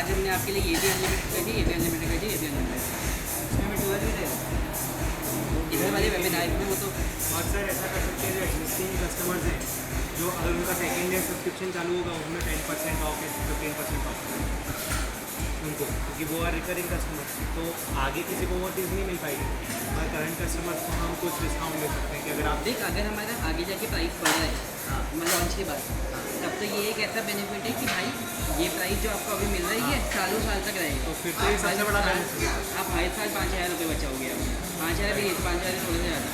आज हमने आपके लिए ये भी अनलिमिटेड कर दी, ये भी अनलिमिटेड कर दी, ये भी अनलिमिटेड। इसमें हमें 12 भी रहेगा इधर वाले वेबिनार में। वो तो और सर ऐसा कर सकते हैं जो एग्जिस्टिंग कस्टमर्स हैं, जो अगर उनका सेकेंड ईयर सब्सक्रिप्शन चालू होगा उसमें 10% ऑफ या 15% ऑफ उनको, क्योंकि वो आर रिकरिंग कस्टमर, तो आगे किसी को वो चीज़ नहीं मिल पाएगी। और करंट कस्टमर्स को हम कुछ डिस्काउंट दे सकते हैं कि अगर आप देख, अगर हमारा आगे जाके प्राइस बढ़ रहा है मतलब लॉन्च के बाद, तब तो ये एक ऐसा बेनिफिट है कि भाई ये प्राइस जो आपको अभी मिल रही है सालों साल तक रहेगा। तो फिर तो ये सबसे बड़ा बेनिफिट है। आप हर साल 5,000 रुपये बचाओगे। आप 5,000 भी नहीं, 5,000 थोड़े से ज़्यादा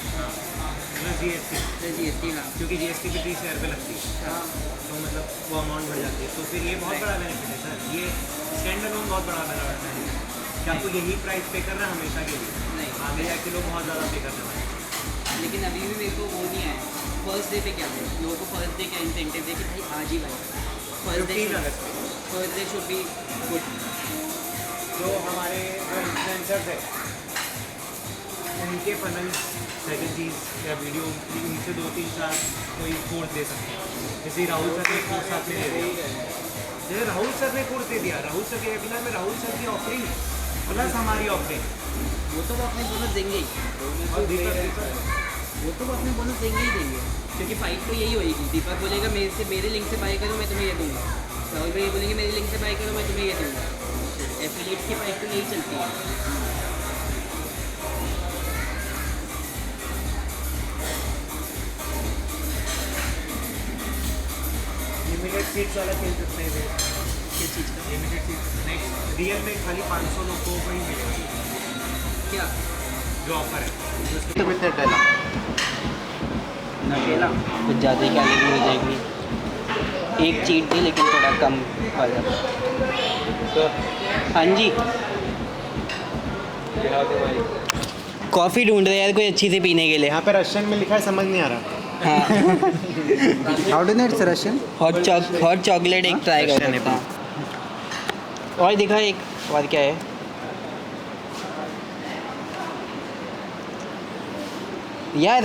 प्लस GST, GST। हाँ क्योंकि GST भी 30,000 रुपये लगती है, हाँ तो मतलब वो अमाउंट बढ़ जाती है। तो फिर ये बहुत बड़ा बेनिफिट है सर, ये स्टैंड अलोन बहुत बड़ा बेनिफिट है कि आपको यही प्राइस पे करना है हमेशा के लिए, नहीं। आगे जाके लोग बहुत ज़्यादा पे करने वाले हैं। लेकिन अभी भी मेरे को वो नहीं आया फर्स्ट डे पे क्या है, लोगों को फर्स्ट डे क्या इंसेंटिव दे कि भाई आज ही भाई फर्स्ट 15 अगस्त को शुड बी गुड। जो हमारे इन्फ्लुएंसर्स है उनके फनल स्ट्रेटजीज या वीडियो उनसे 2-3-4 कोई कोर्स दे सकते हैं। जैसे राहुल सर ने कोर्स साथ में दे दिया, जैसे राहुल सर ने कोर्स दे दिया, राहुल सर के वेबिनार में राहुल सर की ऑफरिंग प्लस हमारी ऑफरिंग, वो तो वो अपने बोनस देंगे ही, और दीपक वो तो वो अपने बोनस देंगे ही देंगे, क्योंकि फाइट तो यही होएगी। दीपक बोलेगा मेरे लिंक से बाय करो मैं तुम्हें ये दूँगा, राहुल भाई बोलेंगे मेरे लिंक से बाय करो मैं तुम्हें ये दूँगा। एफिलिएट्स की फाइट तो यही चलती है। लिमिटेड सीट्स वाला खेल सकते हैं। किस चीज़ का? लिमिटेड सीट्स नेक्स्ट रियल में खाली 500 लोगों को ही मिलेगा क्या जो ऑफर है। नकेला कुछ ज़्यादा ही कैलोरी हो जाएगी। एक चीट थी लेकिन थोड़ा कम वाला। तो हाँ जी, कॉफ़ी ढूंढ रहे यार कोई अच्छी से पीने के लिए। यहाँ पे रशियन में लिखा है, समझ नहीं आ रहा। हाँ how do nets Russian? Hot chocolate एक ट्राई कर Russian सकता हूँ। और दिखा एक और क्या है? यार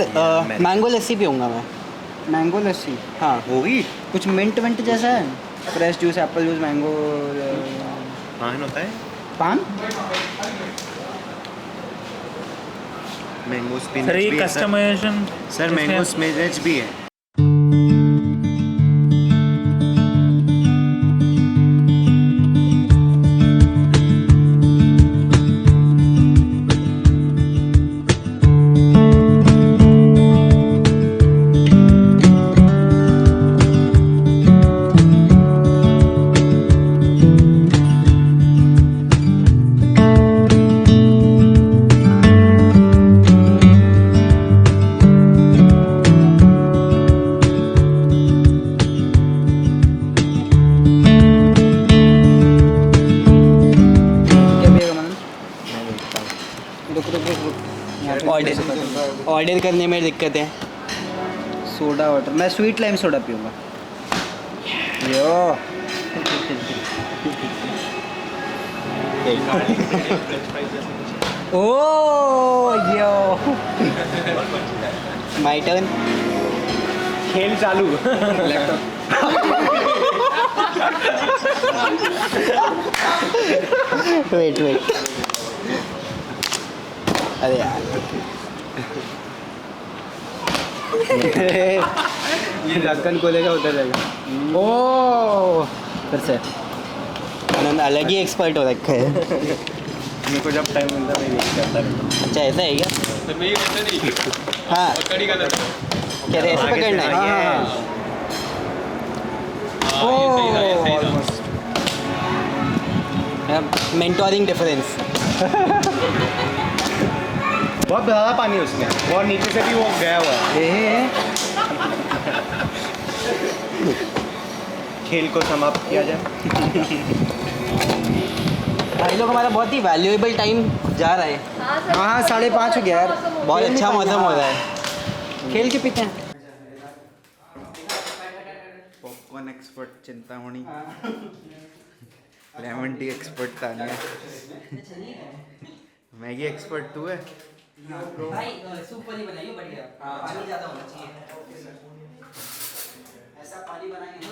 मैंगो लस्सी पीऊँगा मैं। मैंगो लस्सी हाँ होगी कुछ मिंट विंट जैसा है। Fresh juice, Apple juice, mango, पान होता है, पान। मैंगो सर स्पिनच ये भी है कस्टमाइजेशन सर मैंगो स्पिनच भी है। ऑर्डर करने में दिक्कत है। सोडा वाटर, मैं स्वीट लाइम सोडा पीऊँगा। यो ओ यो माय टर्न। खेल चालू। वेट अरे यार ये ढक्कन खोलेगा उधर जाएगा। ओ फिर से आनंद अलग ही एक्सपर्ट हो रखा है। मेरे को जब टाइम मिलता है मैं यही करता रहता हूँ। अच्छा ऐसा है क्या? तो मैं ये करता नहीं हाँ कड़ी का क्या ऐसे पकड़ना है? Mentoring difference. बहुत ज़्यादा पानी है उसमें, और नीचे से भी वो गया हुआ है। खेल को समाप्त किया जाए। भाई लोग हमारा बहुत ही वैल्यूएबल टाइम जा रहा है। हाँ 5:30 हो गया यार। बहुत अच्छा मौसम हो रहा है। खेल के पीते हैं। Popcorn expert Chintamani, lemon tea expert Tania, Maggi expert तू है। भाई सूप वाली बनाइए बढ़िया, पानी ज़्यादा होना चाहिए। ऐसा पानी बनाएंगे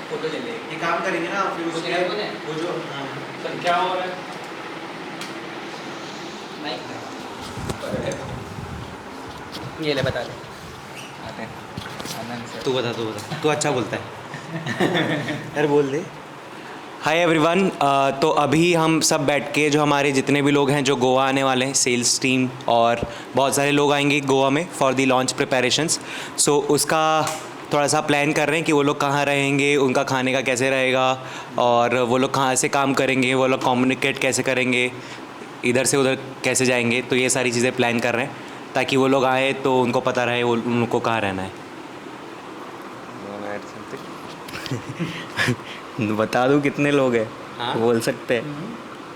फोटो ले ले। ये काम करेंगे ना फिर कुछ उसके याद बोले? वो जो हाँ सर क्या हो रहा है? माइक ये ले बता दे। आते हैं आनंद से। तू बता तू अच्छा बोलता है यार बोल दे। हाय एवरीवन, तो अभी हम सब बैठ के जो हमारे जितने भी लोग हैं जो गोवा आने वाले हैं, सेल्स टीम और बहुत सारे लोग आएंगे गोवा में फॉर दी लॉन्च प्रिपरेशंस। सो उसका थोड़ा सा प्लान कर रहे हैं कि वो लोग कहाँ रहेंगे, उनका खाने का कैसे रहेगा और वो लोग कहाँ से काम करेंगे, वो लोग कम्युनिकेट कैसे करेंगे, इधर से उधर कैसे जाएंगे। तो ये सारी चीज़ें प्लान कर रहे हैं ताकि वो लोग आए तो उनको पता रहे वो उनको कहाँ रहना है। बता दूँ कितने लोग हैं? हाँ। बोल सकते हैं।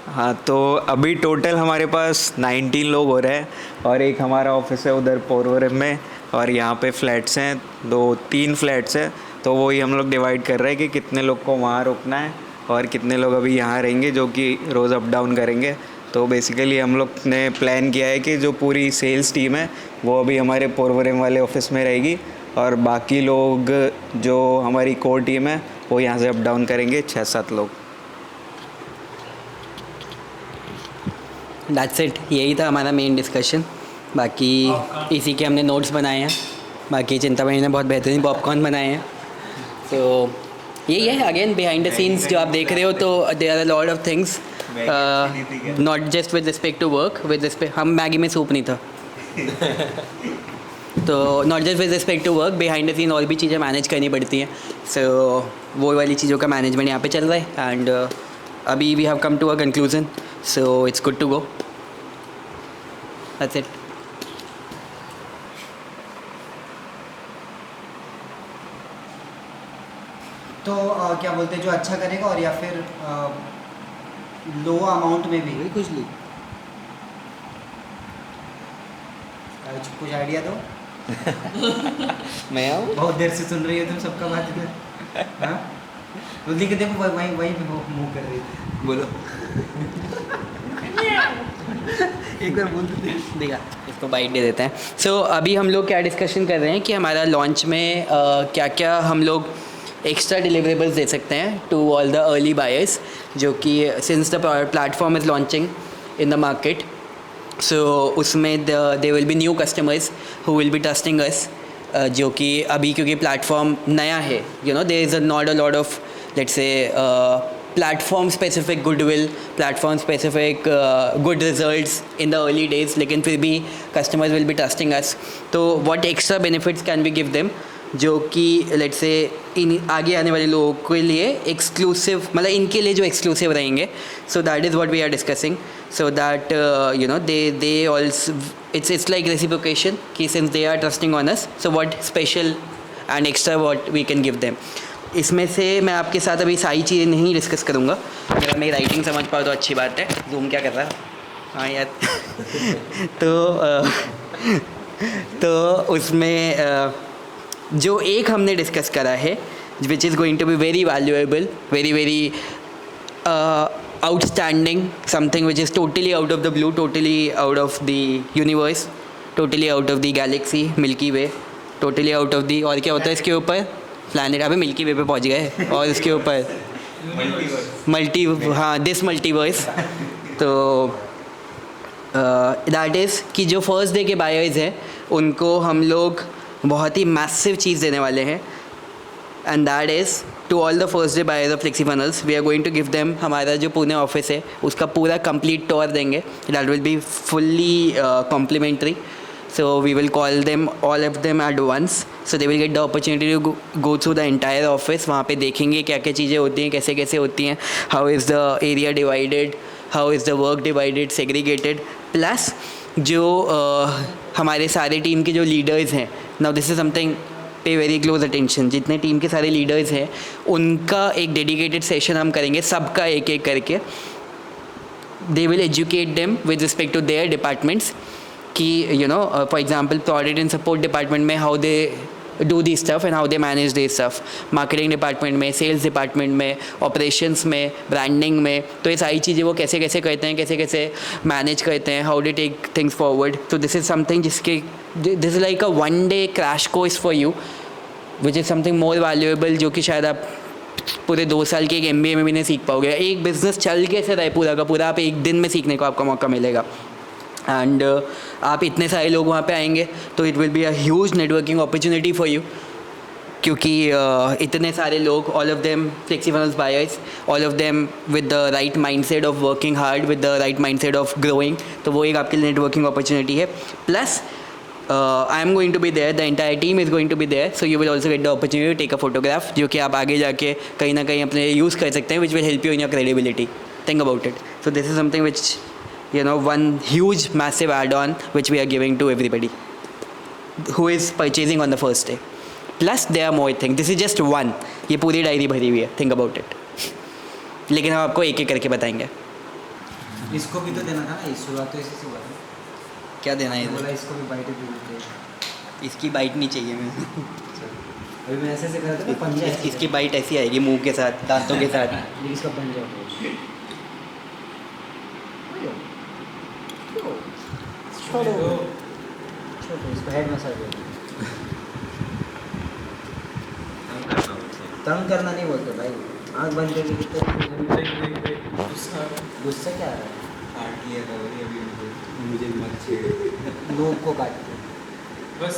हाँ, तो अभी टोटल हमारे पास 19 लोग हो रहे हैं और एक हमारा ऑफिस है उधर पोरवरम में और यहाँ पे फ्लैट्स हैं 2-3 फ्लैट्स हैं। तो वही हम लोग डिवाइड कर रहे हैं कि कितने लोग को वहाँ रुकना है और कितने लोग अभी यहाँ रहेंगे जो कि रोज़ अप डाउन करेंगे। तो बेसिकली हम लोग ने प्लान किया है कि जो पूरी सेल्स टीम है वो अभी हमारे पोरवरम वाले ऑफिस में रहेगी और बाकी लोग जो हमारी कोर टीम है वो यहाँ से अप डाउन करेंगे 6-7 लोग। दैट्स इट, यही था हमारा मेन डिस्कशन। बाकी इसी के हमने नोट्स बनाए हैं। बाकी चिंतामणि ने बहुत बेहतरीन पॉपकॉर्न बनाए हैं। तो यही है, अगेन बिहाइंड द सीन्स जो आप देख रहे हो तो there are lot of things, not just with respect to work, with respect हम मैगी में सूप नहीं था तो not just with respect to work, behind the scene और भी चीज़ें मैनेज करनी पड़ती हैं। सो वो वाली चीज़ों का मैनेजमेंट यहाँ पे चल रहा है एंड अभी we have come to a conclusion, so it's good to go. That's it. तो क्या बोलते हैं जो अच्छा करेगा और या फिर लो अमाउंट में भी कुछ ली कुछ आइडिया दो। मैं आऊँ? बहुत देर से सुन रही हो तुम सबका बात इधर। हाँ बोलती कि देखो वहीं वहीं पे मुँह कर रही थी। बोलो। एक बार बोल दो। देखा, इसको बाइट दे देते हैं। सो अभी हम लोग क्या डिस्कशन कर रहे हैं कि हमारा लॉन्च में क्या क्या हम लोग एक्स्ट्रा डिलीवरेबल्स दे सकते हैं to all the early buyers, जो कि since the platform is launching in the market. So उसमें they will be new customers who will be trusting us, जो कि अभी क्योंकि प्लेटफॉर्म नया है, you know there is not a lot of let's say platform specific goodwill, platform specific good results in the early days, लेकिन फिर भी customers will be trusting us. तो what extra benefits can we give them जो कि let's say इन आगे आने वाले लोगों के लिए एक्सक्लूसिव, मतलब इनके लिए जो एक्सक्लूसिव रहेंगे। So that is what we are discussing, so that you know they also it's like reciprocation कि since they are trusting on us, so what special and extra what we can give them। इसमें से मैं आपके साथ अभी सारी चीज़ें नहीं डिस्कस करूँगा, अगर मेरी राइटिंग समझ पाओ तो अच्छी बात है। जूम क्या कर रहा है? हाँ यार तो उसमें जो एक हमने डिस्कस करा है which is going to be very valuable, very outstanding, something which is totally out of the blue, totally out of the universe, totally out of the galaxy, Milky Way, totally out of the, और क्या होता है इसके ऊपर? Planet. अभी milky वे पे पहुंच गए और इसके ऊपर मल्टी, हाँ दिस मल्टीवर्स। तो दैट इज़ कि जो फर्स्ट डे के बायर्स हैं उनको हम लोग बहुत ही मैसिव चीज़ देने वाले हैं, and that is to all the first day buyers of FlexiFunnels we are going to give them, हमारा जो पुणे ऑफिस है उसका पूरा कंप्लीट टूर देंगे। That will be fully complimentary, so we will call them all of them at once, so they will get the opportunity to go through the entire office। वहाँ पे देखेंगे क्या क्या चीज़ें होती हैं, कैसे कैसे होती हैं, how is the area divided, how is the work divided, segregated, plus जो हमारे सारे टीम के जो लीडर्स हैं, now this is something पे वेरी क्लोज अटेंशन, जितने टीम के सारे लीडर्स हैं उनका एक डेडिकेटेड सेशन हम करेंगे, सबका एक एक करके। They will educate them with respect to their departments कि you know for example product and support department में how they do this stuff and how they manage this stuff, marketing department में, sales department में, operations में, branding में, तो ये सारी चीज़ें वो कैसे कैसे करते हैं, कैसे कैसे मैनेज करते हैं, how do take things forward. तो दिस इज़ समथिंग जिसके this is like a one day crash course for you which is something more valuable, जो कि शायद आप पूरे 2 साल के एक MBA में भी नहीं सीख पाओगे। एक बिज़नेस चल कैसे रहा है पूरा का पूरा, आप एक दिन में सीखने को आपका मौका मिलेगा। एंड आप इतने सारे लोग वहाँ पे आएंगे तो it will be a huge networking opportunity for you, क्योंकि इतने सारे लोग, all of them flexible buyers, all of them with the right mindset of working hard, with the right mindset of growing, तो वो एक आपके लिए नेटवर्किंग अपॉर्चुनिटी है। Plus I am going to be there, the entire team is going to be there, so you will also get the opportunity to take a photograph, जो कि आप आगे जाके कहीं ना कहीं अपने यूज़ कर सकते हैं, which will help you in your credibility. Think about it. So this is something which one huge massive add-on which we are giving to everybody who is purchasing on the first day. Plus there are more things. This is just one. ये पूरी diary भरी हुई है, think about it. लेकिन हम आपको एक एक करके बताएंगे। इसको भी तो देना था ना, इस शुरुआत तो इसी से हुआ था। क्या देना है बोला इसको भी बाइट दे। इसकी बाइट नहीं चाहिए मुझे। अभी मैं ऐसे कर रहा था, पंजा इसकी बाइट ऐसी आएगी मुंह के साथ, दांतों के साथ। इसका पंजा छोड़ो छोड़ो, इसको हेड मसाज दो। तंग करना नहीं बोलते भाई, आँख बंद करके कितने गुस्सा क्या आ रहा है? काट लिया था वही अभी मुझे मत छेड़। लोग को काटते बस